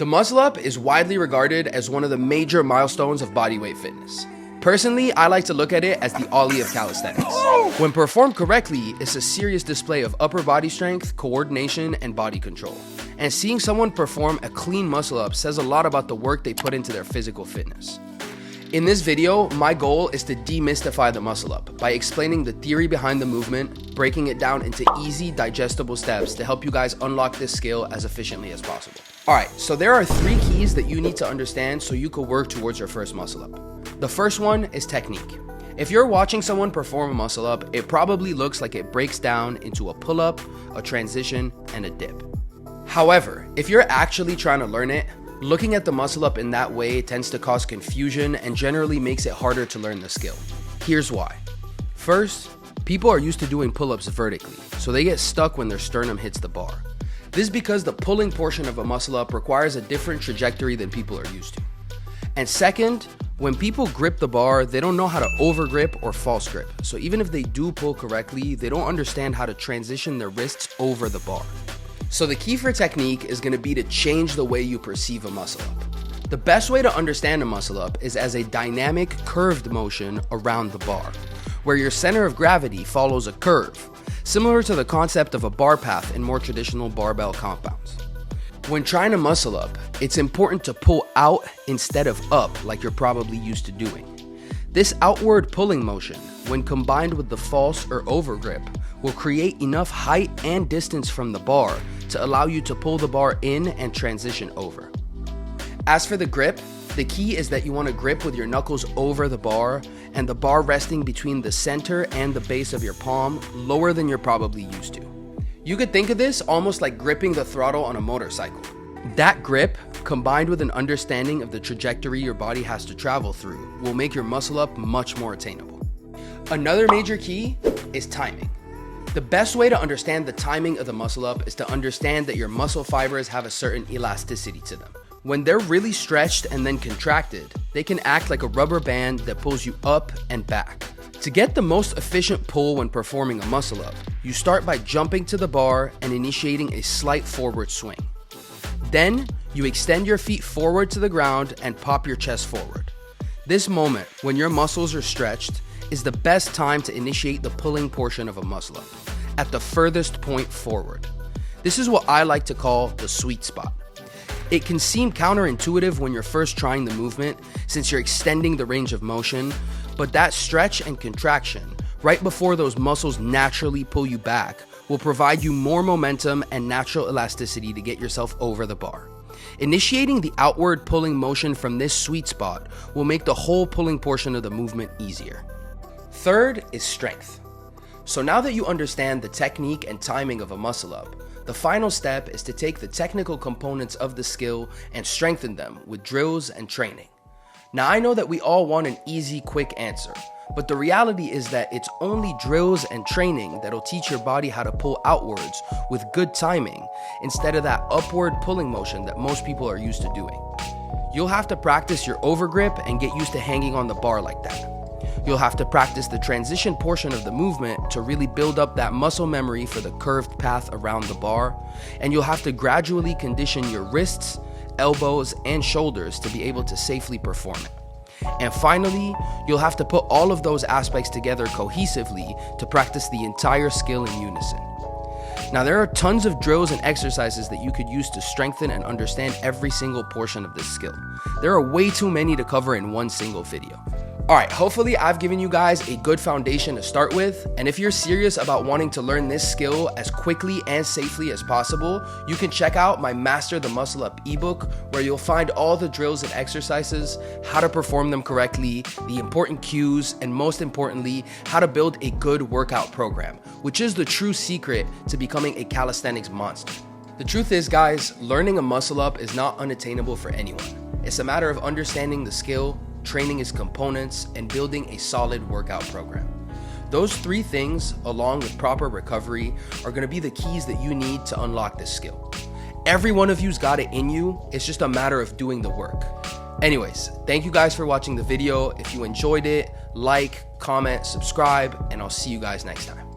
The muscle up is widely regarded as one of the major milestones of bodyweight fitness. Personally, I like to look at it as the Ollie of calisthenics. When performed correctly, it's a serious display of upper body strength, coordination, and body control. And seeing someone perform a clean muscle up says a lot about the work they put into their physical fitness. In this video, my goal is to demystify the muscle up by explaining the theory behind the movement, breaking it down into easy, digestible steps to help you guys unlock this skill as efficiently as possible. Alright, so there are 3 keys that you need to understand so you can work towards your first muscle up. The first one is technique. If you're watching someone perform a muscle up, it probably looks like it breaks down into a pull-up, a transition, and a dip. However, if you're actually trying to learn it, looking at the muscle up in that way tends to cause confusion and generally makes it harder to learn the skill. Here's why. First, people are used to doing pull-ups vertically, so they get stuck when their sternum hits the bar. This is because the pulling portion of a muscle up requires a different trajectory than people are used to. And second, when people grip the bar, they don't know how to over grip or false grip. So even if they do pull correctly, they don't understand how to transition their wrists over the bar. So the key for technique is going to be to change the way you perceive a muscle up. The best way to understand a muscle up is as a dynamic curved motion around the bar, where your center of gravity follows a curve, similar to the concept of a bar path in more traditional barbell compounds. When trying to muscle up, it's important to pull out instead of up like you're probably used to doing. This outward pulling motion, when combined with the false or over grip, will create enough height and distance from the bar to allow you to pull the bar in and transition over. As for the grip, the key is that you want to grip with your knuckles over the bar and the bar resting between the center and the base of your palm, lower than you're probably used to. You could think of this almost like gripping the throttle on a motorcycle. That grip, combined with an understanding of the trajectory your body has to travel through, will make your muscle up much more attainable. Another major key is timing. The best way to understand the timing of the muscle up is to understand that your muscle fibers have a certain elasticity to them. When they're really stretched and then contracted, they can act like a rubber band that pulls you up and back. To get the most efficient pull when performing a muscle up, you start by jumping to the bar and initiating a slight forward swing. Then, you extend your feet forward to the ground and pop your chest forward. This moment, when your muscles are stretched, is the best time to initiate the pulling portion of a muscle up, at the furthest point forward. This is what I like to call the sweet spot. It can seem counterintuitive when you're first trying the movement, since you're extending the range of motion, but that stretch and contraction, right before those muscles naturally pull you back, will provide you more momentum and natural elasticity to get yourself over the bar. Initiating the outward pulling motion from this sweet spot will make the whole pulling portion of the movement easier. Third is strength. So now that you understand the technique and timing of a muscle up, the final step is to take the technical components of the skill and strengthen them with drills and training. Now I know that we all want an easy, quick answer, but the reality is that it's only drills and training that'll teach your body how to pull outwards with good timing instead of that upward pulling motion that most people are used to doing. You'll have to practice your overgrip and get used to hanging on the bar like that. You'll have to practice the transition portion of the movement to really build up that muscle memory for the curved path around the bar, and you'll have to gradually condition your wrists, elbows, and shoulders to be able to safely perform it. And finally, you'll have to put all of those aspects together cohesively to practice the entire skill in unison. Now, there are tons of drills and exercises that you could use to strengthen and understand every single portion of this skill. There are way too many to cover in one single video. Alright, hopefully I've given you guys a good foundation to start with, and if you're serious about wanting to learn this skill as quickly and safely as possible, you can check out my Master the Muscle Up ebook, where you'll find all the drills and exercises, how to perform them correctly, the important cues, and most importantly, how to build a good workout program, which is the true secret to becoming a calisthenics monster. The truth is, guys, learning a muscle up is not unattainable for anyone. It's a matter of understanding the skill, training its components, and building a solid workout program. Those 3 things, along with proper recovery, are going to be the keys that you need to unlock this skill. Every one of you's got it in you, it's just a matter of doing the work. Anyways, thank you guys for watching the video. If you enjoyed it, like, comment, subscribe, and I'll see you guys next time.